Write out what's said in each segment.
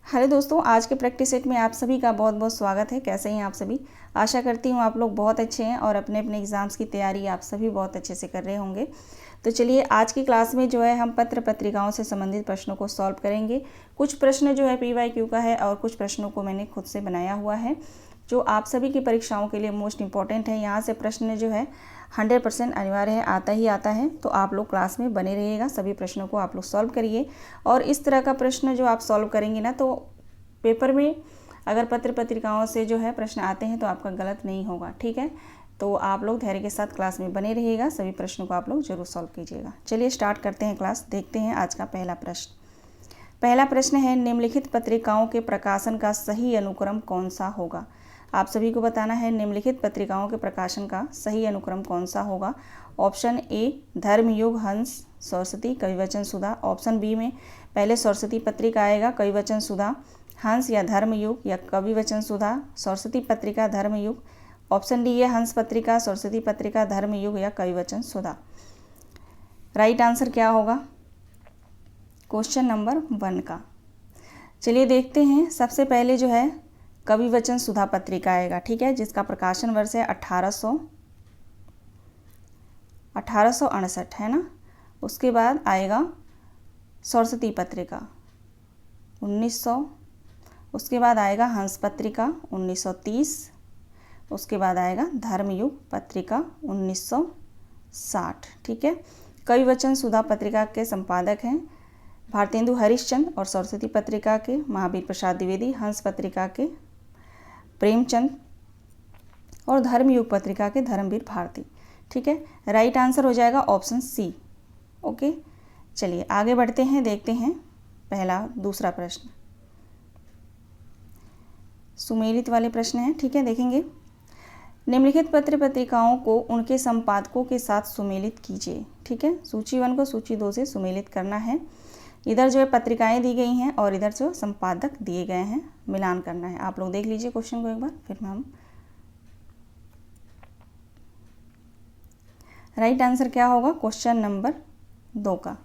Hello दोस्तों, आज के प्रैक्टिस सेट में आप सभी का बहुत बहुत स्वागत है। कैसे हैं आप सभी? आशा करती हूँ आप लोग बहुत अच्छे हैं और अपने अपने एग्ज़ाम्स की तैयारी आप सभी बहुत अच्छे से कर रहे होंगे। तो चलिए आज की क्लास में जो है हम पत्र पत्रिकाओं से संबंधित प्रश्नों को सॉल्व करेंगे। कुछ प्रश्न जो है PYQ का है और कुछ प्रश्नों को मैंने खुद से बनाया हुआ है जो आप सभी की परीक्षाओं के लिए मोस्ट इंपॉर्टेंट है। यहाँ से प्रश्न जो है 100% अनिवार्य है, आता ही आता है। तो आप लोग क्लास में बने रहिएगा, सभी प्रश्नों को आप लोग सॉल्व करिए। और इस तरह का प्रश्न जो आप सॉल्व करेंगे ना, तो पेपर में अगर पत्र पत्रिकाओं से जो है प्रश्न आते हैं तो आपका गलत नहीं होगा। ठीक है, तो आप लोग धैर्य के साथ क्लास में बने रहिएगा, सभी प्रश्नों को आप लोग जरूर सॉल्व कीजिएगा। चलिए स्टार्ट करते हैं क्लास। देखते हैं आज का पहला प्रश्न। पहला प्रश्न है, निम्नलिखित पत्रिकाओं के प्रकाशन का सही अनुक्रम कौन सा होगा? आप सभी को बताना है निम्नलिखित पत्रिकाओं के प्रकाशन का सही अनुक्रम कौन सा होगा। ऑप्शन ए धर्मयुग, हंस, सरस्वती, कविवचन, सुधा। ऑप्शन बी में पहले सरस्वती पत्रिका आएगा, कविवचन, सुधा, हंस या धर्मयुग या कविवचन, सुधा, सरस्वती पत्रिका, धर्मयुग। ऑप्शन डी है हंस पत्रिका, सरस्वती पत्रिका, धर्मयुग या कविवचन, सुधा। राइट आंसर क्या होगा क्वेश्चन नंबर 1 का? चलिए देखते हैं। सबसे पहले जो है कविवचन सुधा पत्रिका आएगा, ठीक है, जिसका प्रकाशन वर्ष है 1868 है ना। उसके बाद आएगा सरस्वती पत्रिका 1900। उसके बाद आएगा हंस पत्रिका 1930। उसके बाद आएगा धर्मयुग पत्रिका 1960। ठीक है, कविवचन सुधा पत्रिका के संपादक हैं भारतेंदु हरिश्चंद्र और सरस्वती पत्रिका के महावीर प्रसाद द्विवेदी, हंस पत्रिका के प्रेमचंद और धर्मयुग पत्रिका के धर्मवीर भारती। ठीक है, राइट आंसर हो जाएगा ऑप्शन सी। ओके, चलिए आगे बढ़ते हैं, देखते हैं दूसरा प्रश्न। सुमेलित वाले प्रश्न हैं, ठीक है, देखेंगे। निम्नलिखित पत्र पत्रिकाओं को उनके संपादकों के साथ सुमेलित कीजिए। ठीक है, सूची 1 को सूची 2 से सुमेलित करना है। इधर जो है पत्रिकाएं दी गई हैं और इधर जो संपादक दिए गए हैं, मिलान करना है। आप लोग देख लीजिए क्वेश्चन को एक बार, फिर हम राइट आंसर क्या होगा क्वेश्चन नंबर 2 का?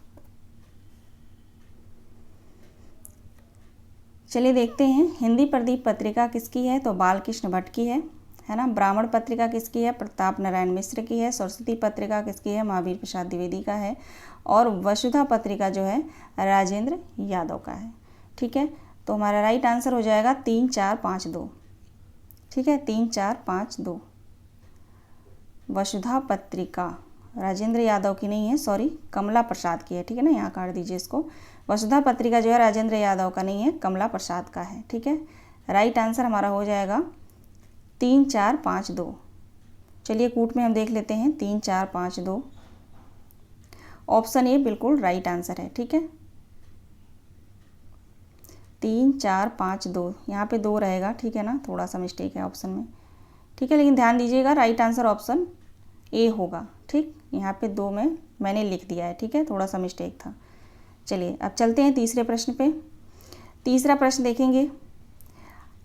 चलिए देखते हैं। हिंदी प्रदीप पत्रिका किसकी है? तो बालकृष्ण भट्ट की है ना। ब्राह्मण पत्रिका किसकी है? प्रताप नारायण मिश्र की है। सरस्वती पत्रिका किसकी है? महावीर प्रसाद द्विवेदी का है। और वसुधा पत्रिका जो है राजेंद्र यादव का है। ठीक है, तो हमारा राइट आंसर हो जाएगा 3, 4, 5, 2। ठीक है, 3, 4, 5, 2। वसुधा पत्रिका राजेंद्र यादव की नहीं है, सॉरी, कमला प्रसाद की है। ठीक है ना, यहाँ काट दीजिए इसको। वसुधा पत्रिका जो है राजेंद्र यादव का नहीं है, कमला प्रसाद का है। ठीक है, राइट आंसर हमारा हो जाएगा 3, 4, 5, 2। चलिए कूट में हम देख लेते हैं। 3, 4, 5, 2। ऑप्शन ए बिल्कुल राइट आंसर है। ठीक है, 3, 4, 5, 2, यहाँ पे 2 रहेगा। ठीक है ना, थोड़ा सा मिस्टेक है ऑप्शन में। ठीक है, लेकिन ध्यान दीजिएगा राइट आंसर ऑप्शन ए होगा। ठीक, यहाँ पे 2 में मैंने लिख दिया है। ठीक है, थोड़ा सा मिस्टेक था। चलिए अब चलते हैं तीसरे प्रश्न पे। तीसरा प्रश्न देखेंगे।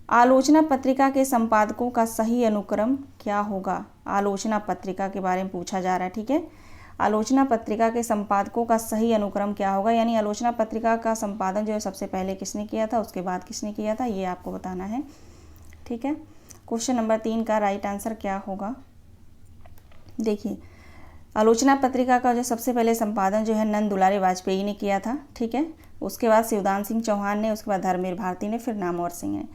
आलोचना पत्रिका के संपादकों का सही अनुक्रम क्या होगा? आलोचना पत्रिका के बारे में पूछा जा रहा है। ठीक है, आलोचना पत्रिका के संपादकों का सही अनुक्रम क्या होगा, यानी आलोचना पत्रिका का संपादन जो है सबसे पहले किसने किया था, उसके बाद किसने किया था, ये आपको बताना है। ठीक है, क्वेश्चन नंबर 3 का राइट आंसर क्या होगा? देखिए, आलोचना पत्रिका का जो सबसे पहले संपादन जो है नंद दुलारे वाजपेयी ने किया था। ठीक है, उसके बाद शिवदान सिंह चौहान ने, उसके बाद धर्मवीर भारती ने, फिर नामवर सिंह ने।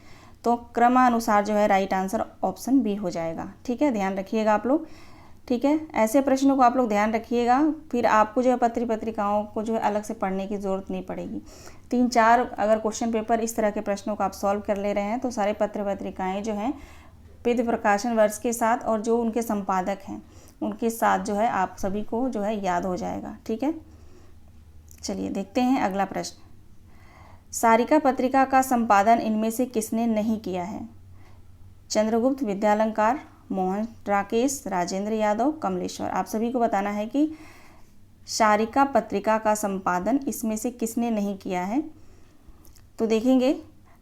तो क्रमानुसार जो है राइट आंसर ऑप्शन बी हो जाएगा। ठीक है, ध्यान रखिएगा आप लोग। ठीक है, ऐसे प्रश्नों को आप लोग ध्यान रखिएगा, फिर आपको जो है पत्र पत्रिकाओं को जो है अलग से पढ़ने की ज़रूरत नहीं पड़ेगी। 3, 4 अगर क्वेश्चन पेपर इस तरह के प्रश्नों को आप सॉल्व कर ले रहे हैं तो सारे पत्र पत्रिकाएँ जो हैं विधि प्रकाशन वर्ष के साथ और जो उनके संपादक हैं उनके साथ जो है आप सभी को जो है याद हो जाएगा। ठीक है, चलिए देखते हैं अगला प्रश्न। सारिका पत्रिका का संपादन इनमें से किसने नहीं किया है? चंद्रगुप्त, विद्यालंकार, मोहन राकेश, राजेंद्र यादव, कमलेश्वर। आप सभी को बताना है कि सारिका पत्रिका का संपादन इसमें से किसने नहीं किया है। तो देखेंगे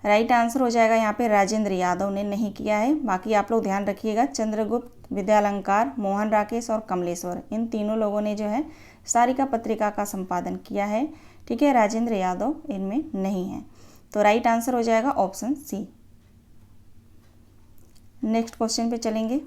राइट आंसर हो जाएगा यहाँ पे राजेंद्र यादव ने नहीं किया है। बाकी आप लोग ध्यान रखिएगा, चंद्रगुप्त, विद्यालंकार, मोहन राकेश और कमलेश्वर, इन तीनों लोगों ने जो है सारिका पत्रिका का संपादन किया है। ठीक है, राजेंद्र यादव इनमें नहीं है। तो राइट आंसर हो जाएगा ऑप्शन सी। नेक्स्ट क्वेश्चन पे चलेंगे।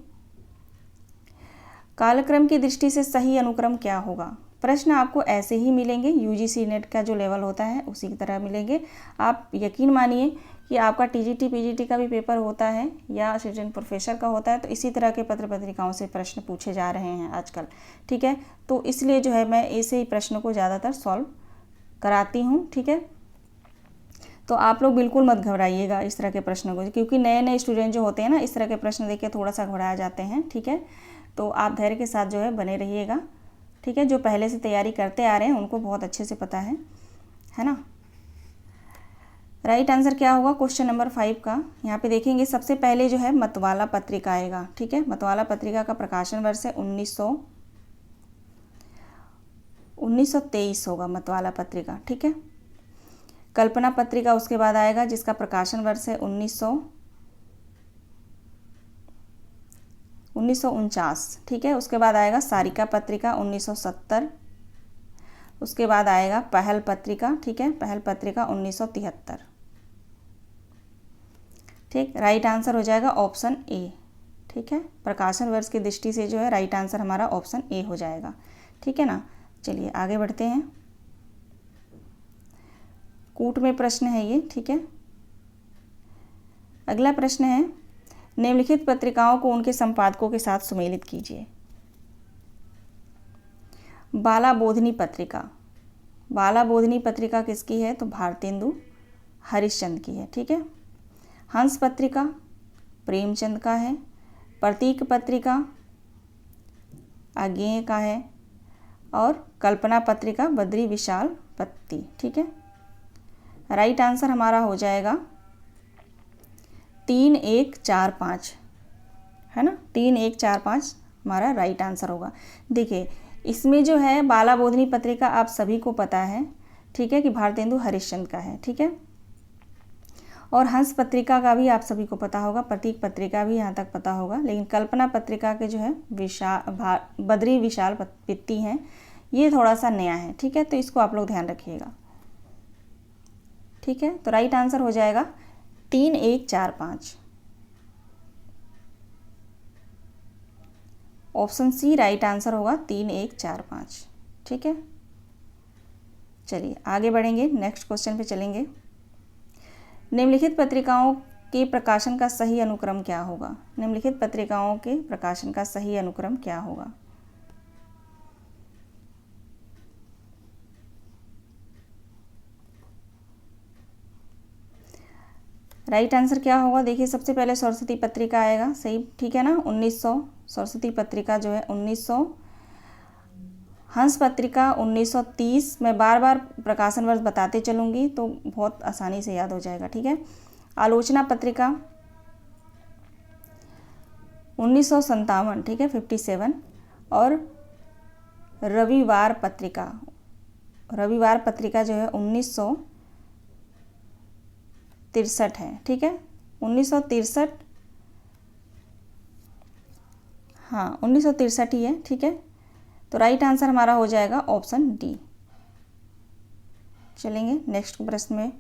कालक्रम की दृष्टि से सही अनुक्रम क्या होगा? प्रश्न आपको ऐसे ही मिलेंगे, यूजीसी नेट का जो लेवल होता है उसी की तरह मिलेंगे। आप यकीन मानिए कि आपका टीजीटी पीजीटी का भी पेपर होता है या असिस्टेंट प्रोफेसर का होता है, तो इसी तरह के पत्र पत्रिकाओं से प्रश्न पूछे जा रहे हैं आजकल, ठीक है। तो इसलिए जो है मैं ऐसे ही प्रश्नों को ज़्यादातर सॉल्व कराती हूँ, ठीक है। तो आप लोग बिल्कुल मत घबराइएगा इस तरह के प्रश्नों को, क्योंकि नए नए स्टूडेंट जो होते हैं ना, इस तरह के प्रश्न देख के थोड़ा सा घबरा जाते हैं, ठीक है। तो आप धैर्य के साथ जो है बने रहिएगा, ठीक है। जो पहले से तैयारी करते आ रहे हैं उनको बहुत अच्छे से पता है ना। राइट आंसर क्या होगा क्वेश्चन नंबर 5 का? यहाँ पे देखेंगे सबसे पहले जो है मतवाला पत्रिका आएगा, ठीक है। मतवाला पत्रिका का प्रकाशन वर्ष है 1923 होगा मतवाला पत्रिका, ठीक है। कल्पना पत्रिका उसके बाद आएगा जिसका प्रकाशन वर्ष है 1949, ठीक है। उसके बाद आएगा सारिका पत्रिका 1970। उसके बाद आएगा पहल पत्रिका, ठीक है, पहल पत्रिका 1973, ठीक। राइट आंसर हो जाएगा ऑप्शन ए, ठीक है। प्रकाशन वर्ष की दृष्टि से जो है राइट आंसर हमारा ऑप्शन ए हो जाएगा, ठीक है ना। चलिए आगे बढ़ते हैं। कूट में प्रश्न है ये, ठीक है। अगला प्रश्न है, निम्नलिखित पत्रिकाओं को उनके संपादकों के साथ सुमेलित कीजिए। बाला बोधनी पत्रिका, बाला बोधनी पत्रिका किसकी है? तो भारतेंदु हरिश्चंद्र की है, ठीक है। हंस पत्रिका प्रेमचंद का है। प्रतीक पत्रिका अज्ञेय का है। और कल्पना पत्रिका बद्री विशाल पत्ती, ठीक है। राइट आंसर हमारा हो जाएगा 3, 1, 4, 5, है ना। 3, 1, 4, 5 हमारा राइट आंसर होगा। देखिए इसमें जो है बाला बोधनी पत्रिका आप सभी को पता है, ठीक है, कि भारतेंदु हरिश्चंद्र का है, ठीक है। और हंस पत्रिका का भी आप सभी को पता होगा, प्रतीक पत्रिका भी यहाँ तक पता होगा, लेकिन कल्पना पत्रिका के जो है बद्री विशाल पित्ती हैं, ये थोड़ा सा नया है, ठीक है। तो इसको आप लोग ध्यान रखिएगा, ठीक है। तो राइट आंसर हो जाएगा 3, 1, 4, 5, ऑप्शन सी राइट आंसर होगा 3, 1, 4, 5, ठीक है। चलिए आगे बढ़ेंगे, नेक्स्ट क्वेश्चन पे चलेंगे। निम्नलिखित पत्रिकाओं के प्रकाशन का सही अनुक्रम क्या होगा? निम्नलिखित पत्रिकाओं के प्रकाशन का सही अनुक्रम क्या होगा? राइट आंसर क्या होगा? देखिए सबसे पहले सरस्वती पत्रिका आएगा, सही, ठीक है ना। 1900 सरस्वती पत्रिका जो है 1900। हंस पत्रिका 1930। मैं बार बार प्रकाशन वर्ष बताते चलूँगी तो बहुत आसानी से याद हो जाएगा, ठीक है। आलोचना पत्रिका 1957, ठीक है, 57। और रविवार पत्रिका जो है 1963 है, ठीक है। 1963, हाँ 1963 ही है, ठीक है। तो राइट आंसर हमारा हो जाएगा ऑप्शन डी। चलेंगे नेक्स्ट प्रश्न में।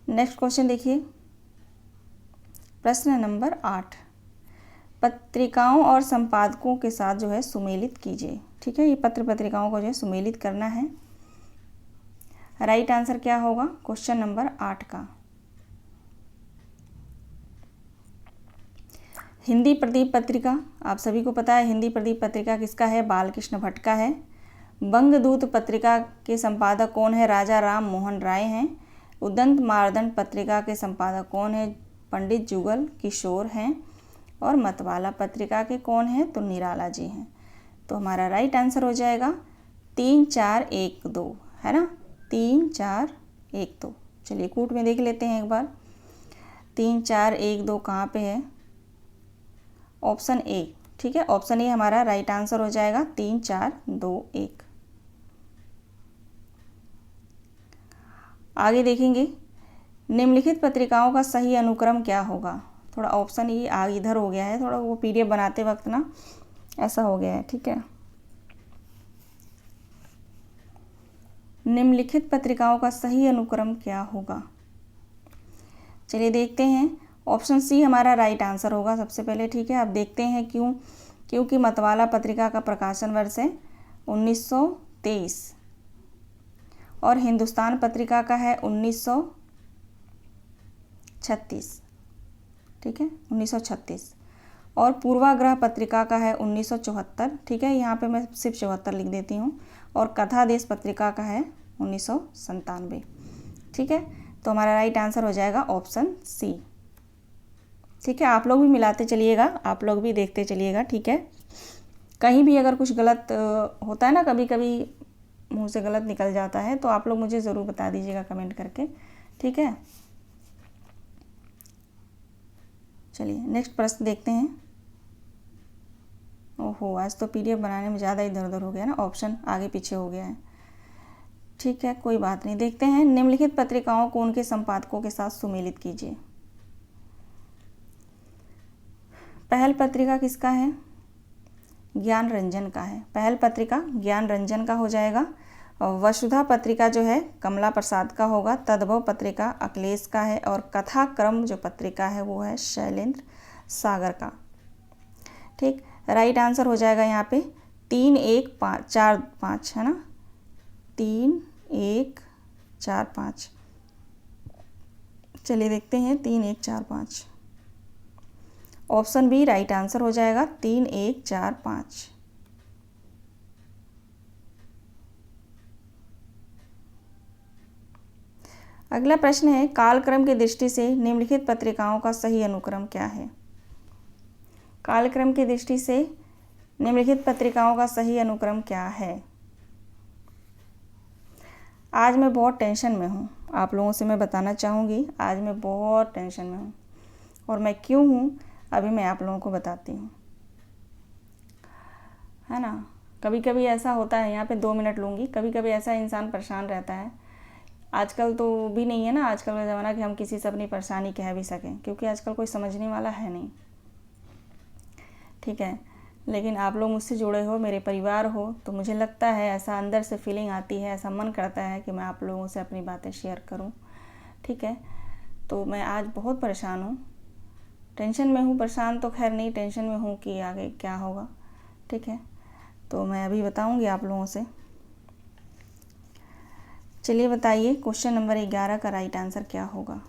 नेक्स्ट क्वेश्चन देखिए, प्रश्न नंबर 8। पत्रिकाओं और संपादकों के साथ जो है सुमेलित कीजिए, ठीक है। ये पत्र पत्रिकाओं को जो है सुमेलित करना है। राइट आंसर क्या होगा क्वेश्चन नंबर 8 का? हिंदी प्रदीप पत्रिका, आप सभी को पता है हिंदी प्रदीप पत्रिका किसका है? बालकृष्ण भट्ट का है। बंगदूत पत्रिका के संपादक कौन है? राजा राम मोहन राय हैं। उदंत मार्दंड पत्रिका के संपादक कौन है? पंडित जुगल किशोर हैं। और मतवाला पत्रिका के कौन है? तो निराला जी हैं। तो हमारा राइट आंसर हो जाएगा 3, 4, 1, 2, है ना। 3, 4, 1, 2। चलिए कूट में देख लेते हैं एक बार। 3, 4, 1, 2 कहाँ पे है? ऑप्शन ए, ठीक है। ऑप्शन ए हमारा राइट आंसर हो जाएगा 3, 4, 2, 1। आगे देखेंगे, निम्नलिखित पत्रिकाओं का सही अनुक्रम क्या होगा? थोड़ा ऑप्शन ये आगे इधर हो गया है, थोड़ा वो पीडीएफ बनाते वक्त ना ऐसा हो गया है, ठीक है। निम्नलिखित पत्रिकाओं का सही अनुक्रम क्या होगा? चलिए देखते हैं। ऑप्शन सी हमारा राइट आंसर होगा सबसे पहले, ठीक है। अब देखते हैं क्यों। क्योंकि मतवाला पत्रिका का प्रकाशन वर्ष है 1923 और हिंदुस्तान पत्रिका का है 1936, ठीक है, 1936। और पूर्वाग्रह पत्रिका का है 1974, ठीक है। यहाँ पे मैं सिर्फ 74 लिख देती हूँ। और कथा देश पत्रिका का है 1997, ठीक है। तो हमारा राइट आंसर हो जाएगा ऑप्शन सी, ठीक है। आप लोग भी मिलाते चलिएगा, आप लोग भी देखते चलिएगा, ठीक है। कहीं भी अगर कुछ गलत होता है ना, कभी कभी मुंह से गलत निकल जाता है, तो आप लोग मुझे ज़रूर बता दीजिएगा कमेंट करके, ठीक है। चलिए नेक्स्ट प्रश्न देखते हैं। ओहो, आज तो PDF बनाने में ज़्यादा इधर उधर हो गया ना, ऑप्शन आगे पीछे हो गया है, ठीक है, कोई बात नहीं। देखते हैं। निम्नलिखित पत्रिकाओं को उनके संपादकों के साथ सुमेलित कीजिए। पहल पत्रिका किसका है? ज्ञान रंजन का है। पहल पत्रिका ज्ञान रंजन का हो जाएगा। और वसुधा पत्रिका जो है कमला प्रसाद का होगा। तद्भव पत्रिका अखिलेश का है। और कथाक्रम जो पत्रिका है वो है शैलेंद्र सागर का, ठीक। राइट आंसर हो जाएगा यहाँ पे 3 1 5 4 5, है ना, 3 1 4 5। चलिए देखते हैं 3 1 4 5। ऑप्शन बी राइट आंसर हो जाएगा 3 1 4 5। अगला प्रश्न है, कालक्रम की दृष्टि से निम्नलिखित पत्रिकाओं का सही अनुक्रम क्या है? कालक्रम की दृष्टि से निम्नलिखित पत्रिकाओं का सही अनुक्रम क्या है? आज मैं बहुत टेंशन में हूँ, आप लोगों से मैं बताना चाहूँगी, आज मैं बहुत टेंशन में हूँ। और मैं क्यों हूँ अभी मैं आप लोगों को बताती हूँ, है ना। कभी कभी ऐसा होता है, यहाँ पे 2 मिनट लूँगी। कभी कभी ऐसा इंसान परेशान रहता है। आजकल तो भी नहीं है ना, आजकल का ज़माना कि हम किसी से अपनी परेशानी कह भी सकें, क्योंकि आजकल कोई समझने वाला है नहीं, ठीक है। लेकिन आप लोग मुझसे जुड़े हो, मेरे परिवार हो, तो मुझे लगता है, ऐसा अंदर से फीलिंग आती है, ऐसा मन करता है कि मैं आप लोगों से अपनी बातें शेयर करूं, ठीक है। तो मैं आज बहुत परेशान हूं, टेंशन में हूं। परेशान तो खैर नहीं, टेंशन में हूं कि आगे क्या होगा, ठीक है। तो मैं अभी बताऊंगी आप लोगों से। चलिए बताइए, क्वेश्चन नंबर 11 का राइट आंसर क्या होगा?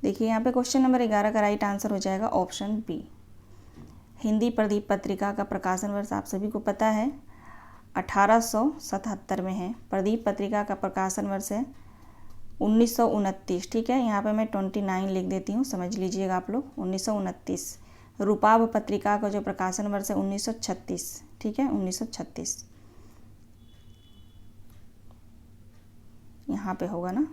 देखिए यहाँ पे क्वेश्चन नंबर 11 का राइट आंसर हो जाएगा ऑप्शन बी। हिंदी प्रदीप पत्रिका का प्रकाशन वर्ष आप सभी को पता है 1877 में है। प्रदीप पत्रिका का प्रकाशन वर्ष है 1929, ठीक है। यहाँ पे मैं 29 लिख देती हूँ, समझ लीजिएगा आप लोग, 1929। रूपाभ पत्रिका का जो प्रकाशन वर्ष है 1936, ठीक है, 1936 यहाँ पे होगा ना,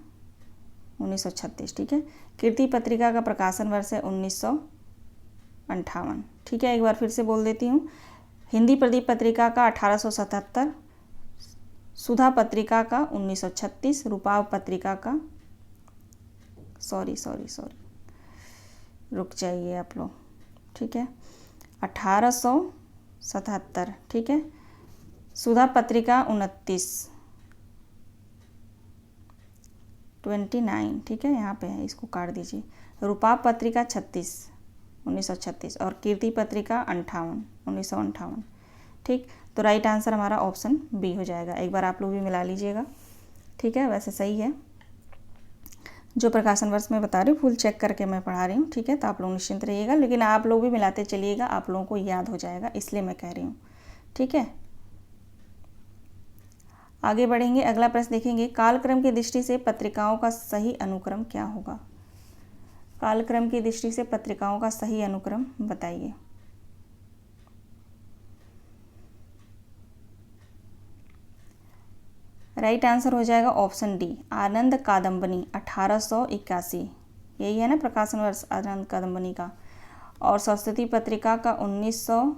1936, ठीक है। कीर्ति पत्रिका का प्रकाशन वर्ष है 1958, ठीक है। एक बार फिर से बोल देती हूँ। हिंदी प्रदीप पत्रिका का 1877, सुधा पत्रिका का 1936, रूपाव पत्रिका का सॉरी रुक जाइए आप लोग, ठीक है, 1877, ठीक है। सुधा पत्रिका 29, ठीक है, यहाँ पे है, इसको काट दीजिए। रूपाव पत्रिका 1936 और कीर्ति पत्रिका 1958, ठीक। तो राइट आंसर हमारा ऑप्शन बी हो जाएगा। एक बार आप लोग भी मिला लीजिएगा, ठीक है। वैसे सही है, जो प्रकाशन वर्ष में बता रही हूँ फुल चेक करके मैं पढ़ा रही हूँ, ठीक है। तो आप लोग निश्चिंत रहिएगा, लेकिन आप लोग भी मिलाते चलिएगा, आप लोगों को याद हो जाएगा, इसलिए मैं कह रही हूँ, ठीक है। आगे बढ़ेंगे, अगला प्रश्न देखेंगे। कालक्रम की दृष्टि से पत्रिकाओं का सही अनुक्रम क्या होगा? कालक्रम की दृष्टि से पत्रिकाओं का सही अनुक्रम बताइए। राइट आंसर हो जाएगा ऑप्शन डी, आनंद कादम्बनी 1881, यही है ना प्रकाशन वर्ष आनंद कादम्बनी का। और सरस्वती पत्रिका का 1900,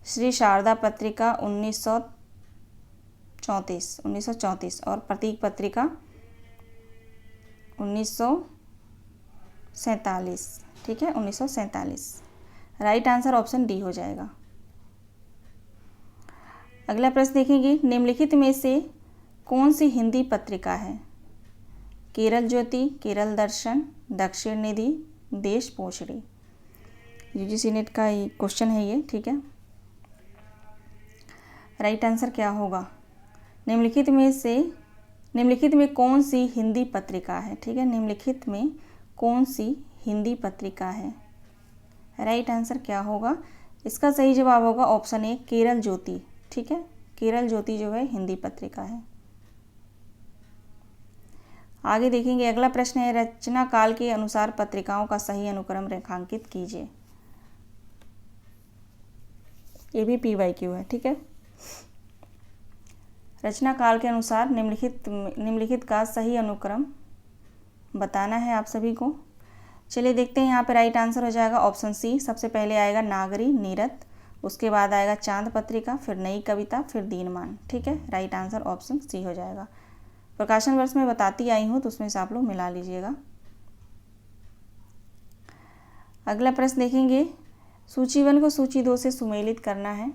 श्री शारदा पत्रिका 1934 और प्रतीक पत्रिका 1947, ठीक है, 1947। राइट आंसर ऑप्शन डी हो जाएगा। अगला प्रश्न देखेंगे, निम्नलिखित में से कौन सी हिंदी पत्रिका है? केरल ज्योति, केरल दर्शन, दक्षिण निधि, देश पोषणी। यूजीसी नेट का क्वेश्चन है ये, ठीक है। राइट आंसर क्या होगा? निम्नलिखित में कौन सी हिंदी पत्रिका है? ठीक है, निम्नलिखित में कौन सी हिंदी पत्रिका है? राइट आंसर क्या होगा? इसका सही जवाब होगा ऑप्शन ए, केरल ज्योति। ठीक है, केरल ज्योति जो है हिंदी पत्रिका है। आगे देखेंगे, अगला प्रश्न है, रचना काल के अनुसार पत्रिकाओं का सही अनुक्रम रेखांकित कीजिए। ये भी PYQ है, ठीक है। रचना काल के अनुसार निम्नलिखित का सही अनुक्रम बताना है आप सभी को। चलिए देखते हैं, यहाँ पे राइट आंसर हो जाएगा ऑप्शन सी। सबसे पहले आएगा नागरी, नीरद, उसके बाद आएगा चांद पत्रिका, फिर नई कविता, फिर दीनमान। ठीक है, राइट आंसर ऑप्शन सी हो जाएगा। प्रकाशन वर्ष में बताती आई हूँ तो उसमें से आप लोग मिला लीजिएगा। अगला प्रश्न देखेंगे, सूची 1 को सूची 2 से सुमेलित करना है।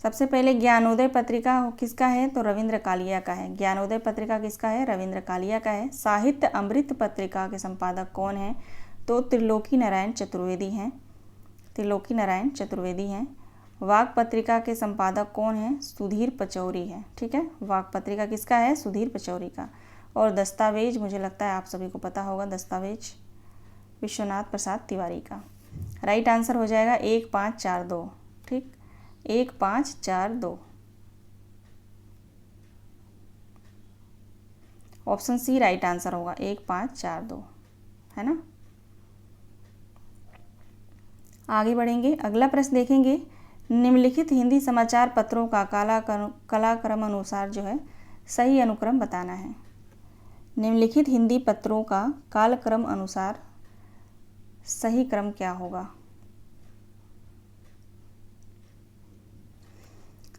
सबसे पहले ज्ञानोदय पत्रिका किसका है? तो रविंद्र कालिया का है। ज्ञानोदय पत्रिका किसका है? रविंद्र कालिया का है। साहित्य अमृत पत्रिका के संपादक कौन है? तो त्रिलोकी नारायण चतुर्वेदी हैं। त्रिलोकी नारायण चतुर्वेदी हैं। वाक पत्रिका के संपादक कौन है? सुधीर पचौरी है। ठीक है, वाक पत्रिका किसका है? सुधीर पचौरी का। और दस्तावेज, मुझे लगता है आप सभी को पता होगा, दस्तावेज विश्वनाथ प्रसाद तिवारी का। राइट आंसर हो जाएगा 1, 5, 4, 2। ठीक, 1, 5, 4, 2। ऑप्शन सी राइट आंसर होगा, 1, 5, 4, 2, है ना। आगे बढ़ेंगे, अगला प्रश्न देखेंगे, निम्नलिखित हिंदी समाचार पत्रों का कालक्रम अनुसार जो है सही अनुक्रम बताना है। निम्नलिखित हिंदी पत्रों का कालक्रम अनुसार सही क्रम क्या होगा?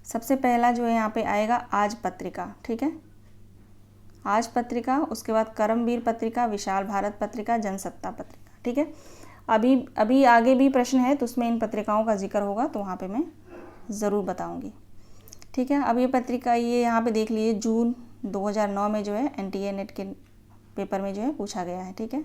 सबसे पहला जो है यहाँ पे आएगा आज पत्रिका। ठीक है, आज पत्रिका, उसके बाद कर्मवीर पत्रिका, विशाल भारत पत्रिका, जनसत्ता पत्रिका। ठीक है, अभी आगे भी प्रश्न है तो उसमें इन पत्रिकाओं का जिक्र होगा तो वहाँ पे मैं ज़रूर बताऊँगी। ठीक है, अब ये पत्रिका, ये यहाँ पे देख लीजिए, जून 2009 में जो है NTA नेट के पेपर में जो है पूछा गया है। ठीक है,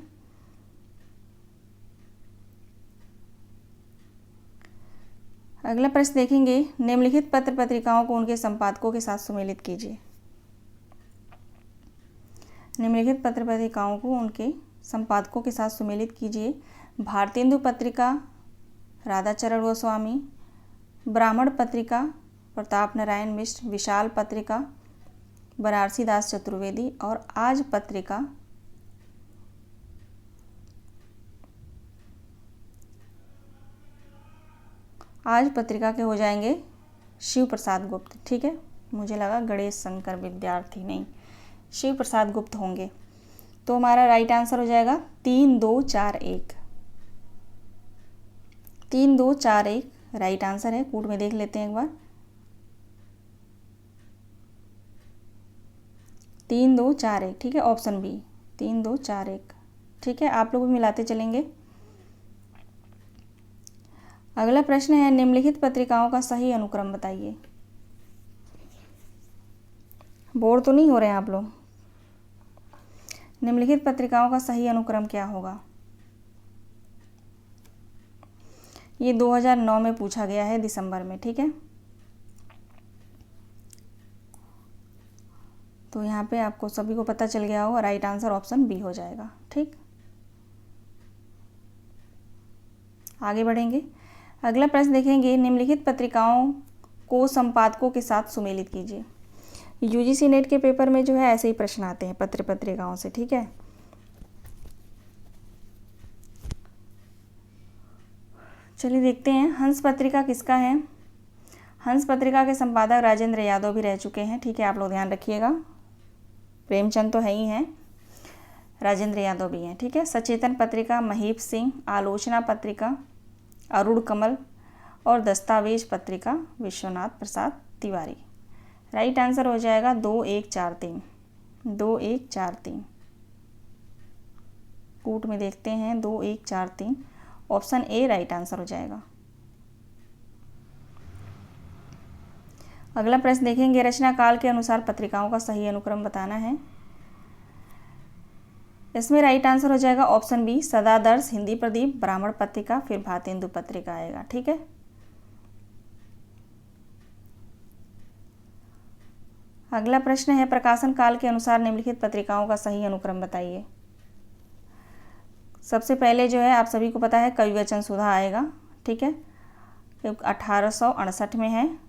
अगला प्रश्न देखेंगे, निम्नलिखित पत्र पत्रिकाओं को उनके संपादकों के साथ सुमेलित कीजिए। निम्नलिखित पत्र पत्रिकाओं को उनके संपादकों के साथ सुमेलित कीजिए। भारतेंदु पत्रिका राधाचरण गोस्वामी, ब्राह्मण पत्रिका प्रताप नारायण मिश्र, विशाल पत्रिका बनारसी दास चतुर्वेदी और आज पत्रिका के हो जाएंगे शिव प्रसाद गुप्त। ठीक है, मुझे लगा गणेश शंकर विद्यार्थी, नहीं, शिव प्रसाद गुप्त होंगे। तो हमारा राइट आंसर हो जाएगा 3, 2, 4, 1। 3, 2, 4, 1 राइट आंसर है। कूट में देख लेते हैं एक बार। 3, 2, 4, 1। ठीक है, ऑप्शन बी 3, 2, 4, 1। ठीक है, आप लोग भी मिलाते चलेंगे। अगला प्रश्न है, निम्नलिखित पत्रिकाओं का सही अनुक्रम बताइए। बोर तो नहीं हो रहे हैं आप लोग? निम्नलिखित पत्रिकाओं का सही अनुक्रम क्या होगा? ये 2009 में पूछा गया है, दिसंबर में। ठीक है, तो यहाँ पे आपको सभी को पता चल गया होगा, राइट आंसर ऑप्शन बी हो जाएगा। ठीक, आगे बढ़ेंगे, अगला प्रश्न देखेंगे, निम्नलिखित पत्रिकाओं को संपादकों के साथ सुमेलित कीजिए। यूजीसी नेट के पेपर में जो है ऐसे ही प्रश्न आते हैं पत्र पत्रिकाओं से। ठीक है, चलिए देखते हैं, हंस पत्रिका किसका है? हंस पत्रिका के संपादक राजेंद्र यादव भी रह चुके हैं। ठीक है, आप लोग ध्यान रखिएगा, प्रेमचंद तो है ही हैं, राजेंद्र यादव भी हैं। ठीक है, सचेतन पत्रिका महीप सिंह, आलोचना पत्रिका अरुण कमल और दस्तावेज पत्रिका विश्वनाथ प्रसाद तिवारी। राइट आंसर हो जाएगा 2, 1, 4, 3। 2, 1, 4, 3। कूट में देखते हैं, 2, 1, 4, 3। ऑप्शन ए राइट आंसर हो जाएगा। अगला प्रश्न देखेंगे, रचना काल के अनुसार पत्रिकाओं का सही अनुक्रम बताना है। इसमें राइट आंसर हो जाएगा ऑप्शन बी, सदादर्श, हिंदी प्रदीप, ब्राह्मण पत्रिका, फिर भारतेंदु पत्रिका आएगा। ठीक है। अगला प्रश्न है, प्रकाशन काल के अनुसार निम्नलिखित पत्रिकाओं का सही अनुक्रम बताइए। सबसे पहले जो है आप सभी को पता है कविवचन सुधा आएगा। ठीक है, 1868 में है।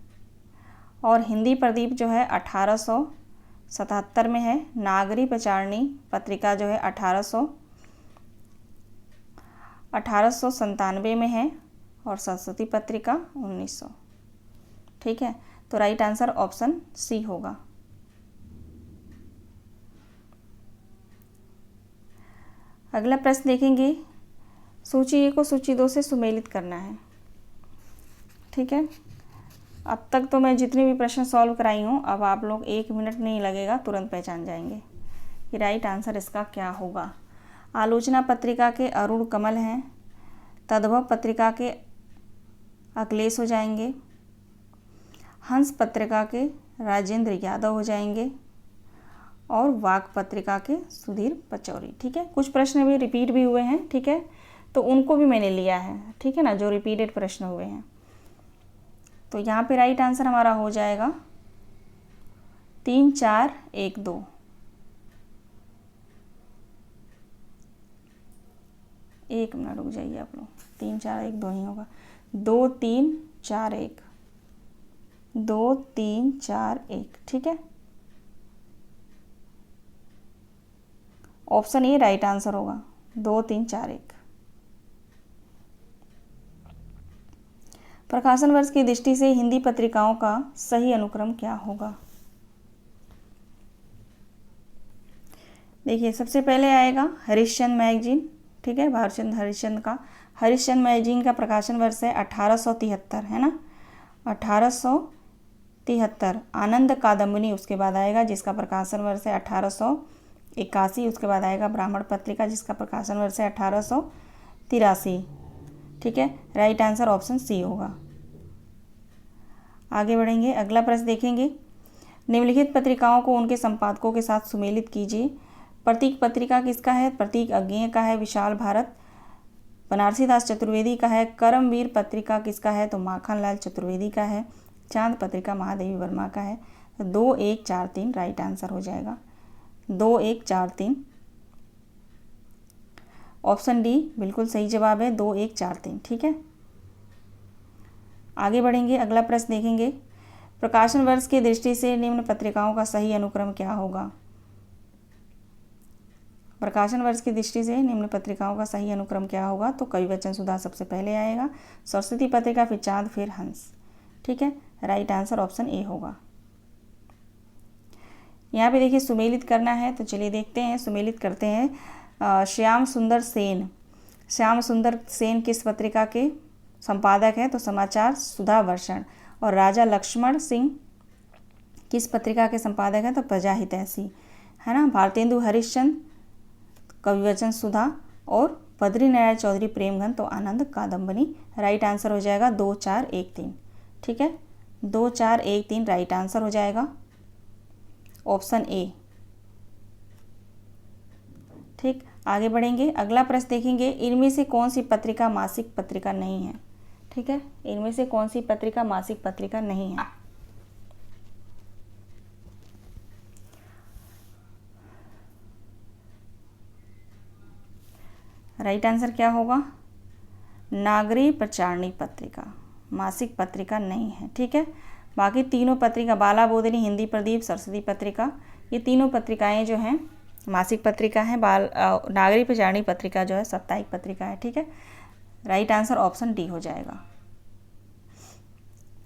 और हिंदी प्रदीप जो है 1877 में है। नागरी प्रचारणी पत्रिका जो है 1897 में है। और सरस्वती पत्रिका 1900। ठीक है, तो राइट आंसर ऑप्शन सी होगा। अगला प्रश्न देखेंगे, सूची ए को सूची 2 से सुमेलित करना है। ठीक है, अब तक तो मैं जितने भी प्रश्न सॉल्व कराई हूँ, अब आप लोग 1 मिनट नहीं लगेगा, तुरंत पहचान जाएंगे कि राइट आंसर इसका क्या होगा। आलोचना पत्रिका के अरुण कमल हैं। तद्भव पत्रिका के अखिलेश हो जाएंगे। हंस पत्रिका के राजेंद्र यादव हो जाएंगे। और वाक पत्रिका के सुधीर पचौरी। ठीक है, कुछ प्रश्न भी रिपीट भी हुए हैं। ठीक है, तो उनको भी मैंने लिया है। ठीक है ना, जो रिपीटेड प्रश्न हुए हैं। तो यहाँ पे राइट आंसर हमारा हो जाएगा 3, 4, 1, 2। एक मिनट रुक जाइए आप लोग, 3, 4, 1, 2 ही होगा। 2, 3, 4, 1, 2, 3, 4, 1। ठीक है, ऑप्शन ए राइट आंसर होगा, 2, 3, 4, 1। प्रकाशन वर्ष की दृष्टि से हिंदी पत्रिकाओं का सही अनुक्रम क्या होगा। देखिए, सबसे पहले आएगा हरिश्चंद्र मैगजीन। ठीक है, भारतचंद्र हरिश्चंद्र का हरिश्चंद्र मैगजीन का प्रकाशन वर्ष है 1873, है ना, 1873। आनंद कादम्बिनी उसके बाद आएगा, जिसका प्रकाशन वर्ष है 1881। उसके बाद आएगा ब्राह्मण पत्रिका, जिसका प्रकाशन वर्ष है 1883। ठीक है, राइट आंसर ऑप्शन सी होगा। आगे बढ़ेंगे, अगला प्रश्न देखेंगे, निम्नलिखित पत्रिकाओं को उनके संपादकों के साथ सुमेलित कीजिए। प्रतीक पत्रिका किसका है? प्रतीक अज्ञेय का है, विशाल भारत। बनारसी दास चतुर्वेदी का है। करमवीर पत्रिका किसका है? तो माखनलाल चतुर्वेदी का है। चांद पत्रिका महादेवी वर्मा का है। 2, 1, 4, 3 राइट आंसर हो जाएगा। 2, 1, 4, 3 ऑप्शन डी बिल्कुल सही जवाब है, 2, 1, 4, 3। ठीक है, आगे बढ़ेंगे, अगला प्रश्न देखेंगे, प्रकाशन वर्ष की दृष्टि से निम्न पत्रिकाओं का सही अनुक्रम क्या होगा। प्रकाशन वर्ष की दृष्टि से निम्न पत्रिकाओं का सही अनुक्रम क्या होगा। तो कविवचन सुधा सबसे पहले आएगा, सरस्वती पत्रिका, फिर चांद, फिर हंस। ठीक है, राइट आंसर ऑप्शन ए होगा। यहाँ पे देखिए सुमेलित करना है, तो चलिए देखते हैं, सुमेलित करते हैं। श्याम सुंदर सेन। श्याम सुंदर सेन किस पत्रिका के संपादक हैं? तो समाचार सुधा वर्षण। और राजा लक्ष्मण सिंह किस पत्रिका के संपादक हैं? तो प्रजा हितैषी, है ना। भारतेंदु हरिश्चंद्र कविवचन सुधा। और बद्री नारायण चौधरी प्रेमघन तो आनंद कादम्बिनी। राइट आंसर हो जाएगा 2, 4, 1, 3। ठीक है, 2, 4, 1, 3 राइट आंसर हो जाएगा, ऑप्शन ए। ठीक, आगे बढ़ेंगे, अगला प्रश्न देखेंगे, इनमें से कौन सी पत्रिका मासिक पत्रिका नहीं है। ठीक है, इनमें से कौन सी पत्रिका मासिक पत्रिका नहीं है। राइट आंसर क्या होगा? नागरी प्रचारणी पत्रिका मासिक पत्रिका नहीं है। ठीक है, बाकी तीनों पत्रिका, बाला बोधिनी, हिंदी प्रदीप, सरस्वती पत्रिका, ये तीनों पत्रिकाएं जो हैं मासिक पत्रिका हैं। नागरी प्रचारणी पत्रिका जो है साप्ताहिक पत्रिका है। ठीक है, राइट आंसर ऑप्शन डी हो जाएगा।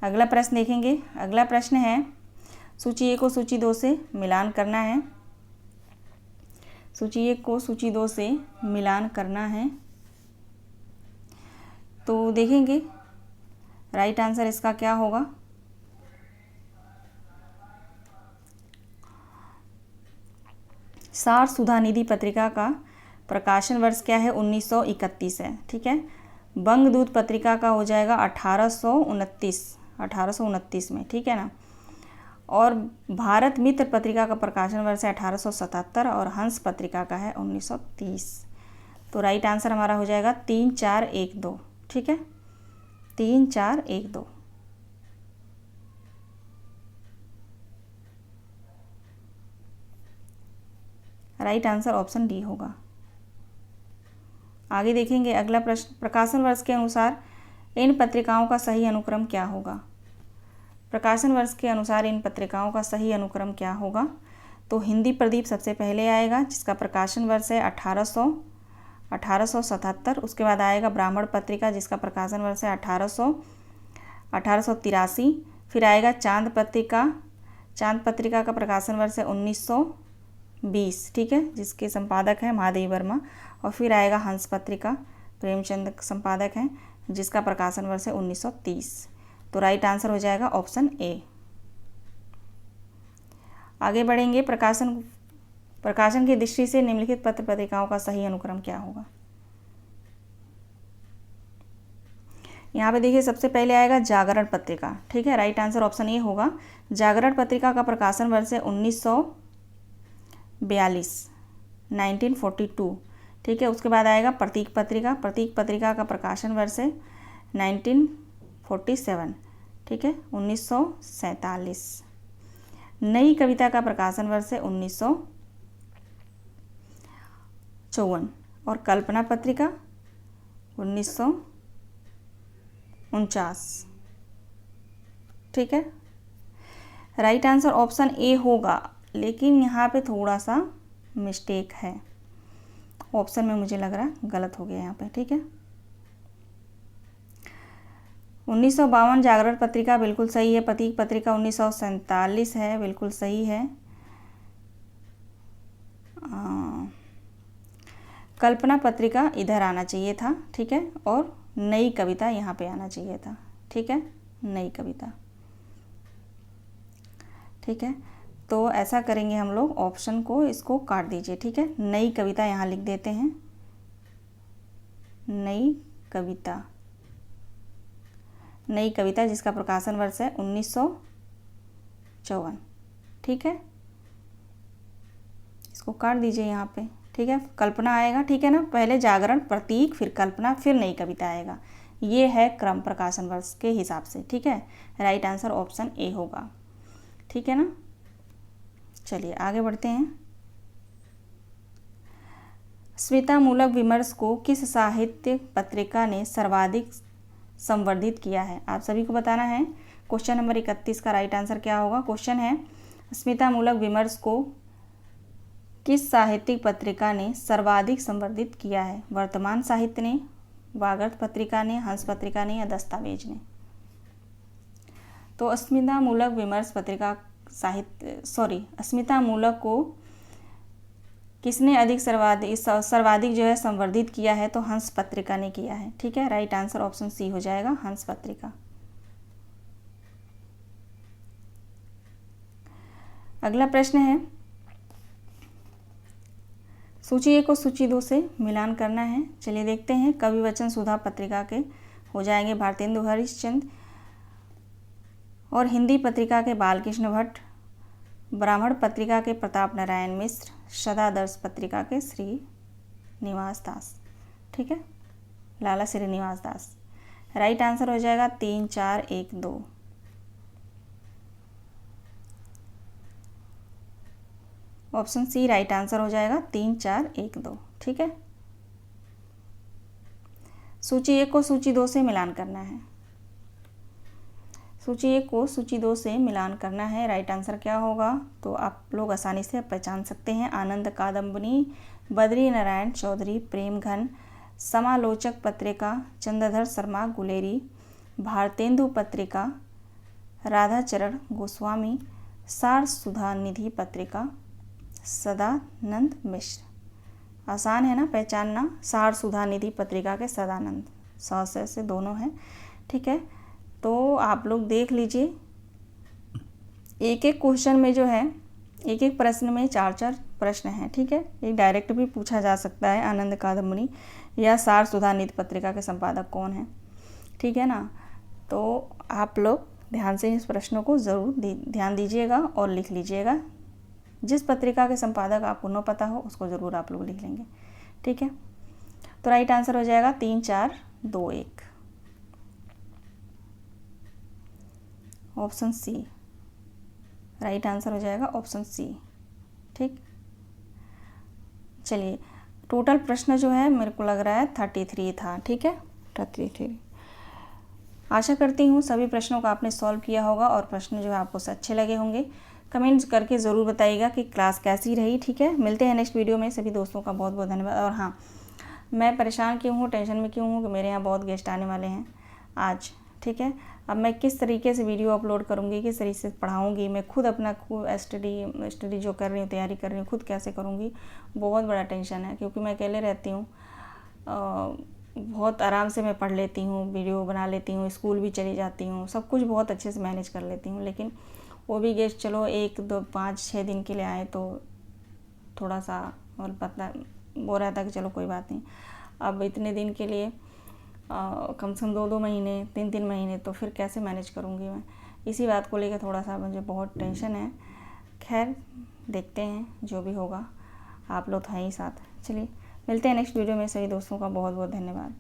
अगला प्रश्न देखेंगे, अगला प्रश्न है, सूची ए को सूची 2 से मिलान करना है। सूची ए को सूची 2 से मिलान करना है, तो देखेंगे राइट आंसर इसका क्या होगा। सार सुधानिधि पत्रिका का प्रकाशन वर्ष क्या है? 1931 है। ठीक है, बंगदूत पत्रिका का हो जाएगा 1829 में। ठीक है ना। और भारत मित्र पत्रिका का प्रकाशन वर्ष है 1877 और हंस पत्रिका का है 1930। तो राइट आंसर हमारा हो जाएगा 3 4 1 2। ठीक है, 3 4 1 2। राइट आंसर ऑप्शन डी होगा। आगे देखेंगे अगला प्रश्न, प्रकाशन वर्ष के अनुसार इन पत्रिकाओं का सही अनुक्रम क्या होगा। प्रकाशन वर्ष के अनुसार इन पत्रिकाओं का सही अनुक्रम क्या होगा। तो हिंदी प्रदीप सबसे पहले आएगा, जिसका प्रकाशन वर्ष है 1877। उसके बाद आएगा ब्राह्मण पत्रिका, जिसका प्रकाशन वर्ष है 1883। फिर आएगा चांद पत्रिका, चांद पत्रिका का प्रकाशन वर्ष है 1920। ठीक है, जिसके संपादक हैं महादेवी वर्मा। और फिर आएगा हंस पत्रिका, प्रेमचंद संपादक हैं, जिसका प्रकाशन वर्ष है 1930। तो राइट आंसर हो जाएगा ऑप्शन ए। आगे बढ़ेंगे, प्रकाशन की दृष्टि से निम्नलिखित पत्र पत्रिकाओं का सही अनुक्रम क्या होगा। यहाँ पे देखिए सबसे पहले आएगा जागरण पत्रिका। ठीक है, राइट आंसर ऑप्शन ए होगा। जागरण पत्रिका का प्रकाशन वर्ष है 1942, 1942। ठीक है, उसके बाद आएगा प्रतीक पत्रिका, प्रतीक पत्रिका का प्रकाशन वर्ष है 1947। ठीक है, 1947। नई कविता का प्रकाशन वर्ष है 1954। और कल्पना पत्रिका 1949। ठीक है, राइट आंसर ऑप्शन ए होगा, लेकिन यहाँ पे थोड़ा सा मिस्टेक है। ऑप्शन में मुझे लग रहा है गलत हो गया यहाँ पे। ठीक है, 1952 जागरण पत्रिका बिल्कुल सही है। प्रतीक पत्रिका 1947 है, बिल्कुल सही है। कल्पना पत्रिका इधर आना चाहिए था। ठीक है, और नई कविता यहाँ पे आना चाहिए था। ठीक है, नई कविता। ठीक है, तो ऐसा करेंगे हम लोग, ऑप्शन को इसको काट दीजिए। ठीक है, नई कविता यहाँ लिख देते हैं, नई कविता, नई कविता जिसका प्रकाशन वर्ष है 1954। ठीक है, इसको काट दीजिए यहाँ पे। ठीक है, कल्पना आएगा। ठीक है ना, पहले जागरण, प्रतीक, फिर कल्पना, फिर नई कविता आएगा। ये है क्रम प्रकाशन वर्ष के हिसाब से। ठीक है, राइट आंसर ऑप्शन ए होगा। ठीक है ना, चलिए आगे बढ़ते हैं। स्मितामूलक विमर्श को किस साहित्य पत्रिका ने सर्वाधिक संवर्धित किया है। आप सभी को बताना है। क्वेश्चन नंबर 31 का राइट आंसर क्या होगा। क्वेश्चन है, स्मितामूलक विमर्श को किस साहित्यिक पत्रिका ने सर्वाधिक संवर्धित किया है। वर्तमान साहित्य ने, वागर्त पत्रिका ने, हंस पत्रिका ने, या दस्तावेज ने। तो अस्मितामूलक विमर्श पत्रिका अस्मितामूलक को किसने अधिक सर्वाधिक जो है संवर्धित किया है। तो हंस पत्रिका ने किया है। ठीक है, राइट आंसर ऑप्शन सी हो जाएगा, हंस पत्रिका। अगला प्रश्न है, सूची 1 को सूची 2 से मिलान करना है। चलिए देखते हैं। कवि वचन सुधा पत्रिका के हो जाएंगे भारतेंदु हरिश्चंद्र, और हिंदी पत्रिका के बालकृष्ण भट्ट, ब्राह्मण पत्रिका के प्रताप नारायण मिश्र, सदादर्श पत्रिका के श्रीनिवास दास। ठीक है, लाला श्रीनिवास दास। राइट आंसर हो जाएगा 3 4 1 2। ऑप्शन सी राइट आंसर हो जाएगा 3 4 1 2। ठीक है, सूची 1 को सूची 2 से मिलान करना है। सूची 1 को सूची 2 से मिलान करना है। राइट आंसर क्या होगा, तो आप लोग आसानी से पहचान सकते हैं। आनंद कादम्बनी, बद्री नारायण चौधरी, प्रेम घन, समालोचक पत्रिका, चंद्रधर शर्मा गुलेरी, भारतेंदु पत्रिका, राधाचरण गोस्वामी, सार सुधा निधि पत्रिका, सदानंद मिश्र। आसान है ना पहचानना। सार सुधा निधि पत्रिका के सदानंद, से दोनों हैं। ठीक है, तो आप लोग देख लीजिए, एक एक क्वेश्चन में जो है, एक एक प्रश्न में 4 4 प्रश्न हैं। ठीक है, एक डायरेक्ट भी पूछा जा सकता है, आनंद कादम्बनी या सार सुधा निधि पत्रिका के संपादक कौन है। ठीक है ना, तो आप लोग ध्यान से इस प्रश्नों को ज़रूर ध्यान दीजिएगा और लिख लीजिएगा। जिस पत्रिका के संपादक आपको न पता हो उसको ज़रूर आप लोग लिख लेंगे, ठीक है। तो राइट आंसर हो जाएगा 3 4 2 1, ऑप्शन सी। राइट आंसर हो जाएगा ऑप्शन सी, ठीक। चलिए, टोटल प्रश्न जो है मेरे को लग रहा है 33 था, ठीक है, 33। आशा करती हूँ सभी प्रश्नों को आपने सॉल्व किया होगा और प्रश्न जो है आपको अच्छे लगे होंगे। कमेंट्स करके ज़रूर बताइएगा कि क्लास कैसी रही, ठीक है। मिलते हैं नेक्स्ट वीडियो में। सभी दोस्तों का बहुत बहुत धन्यवाद। और हाँ, मैं परेशान क्यों हूँ, टेंशन में क्यों हूँ कि मेरे यहाँ बहुत गेस्ट आने वाले हैं आज, ठीक है। अब मैं किस तरीके से वीडियो अपलोड करूँगी, किस तरीके से पढ़ाऊँगी, मैं खुद अपना स्टडी जो कर रही हूँ, तैयारी कर रही हूँ, खुद कैसे करूँगी, बहुत बड़ा टेंशन है। क्योंकि मैं अकेले रहती हूँ, बहुत आराम से मैं पढ़ लेती हूँ, वीडियो बना लेती हूँ, स्कूल भी चली जाती हूँ, सब कुछ बहुत अच्छे से मैनेज कर लेती हूँ। लेकिन वो भी गेस्ट चलो 1 2 5 6 दिन के लिए आए तो थोड़ा सा और पता वो रहता कि चलो कोई बात नहीं। अब इतने दिन के लिए कम से कम 2 महीने 3 महीने, तो फिर कैसे मैनेज करूँगी मैं। इसी बात को लेकर थोड़ा सा मुझे बहुत टेंशन है। खैर देखते हैं जो भी होगा, आप लोग तो हैं ही साथ। चलिए मिलते हैं नेक्स्ट वीडियो में। सभी दोस्तों का बहुत बहुत धन्यवाद।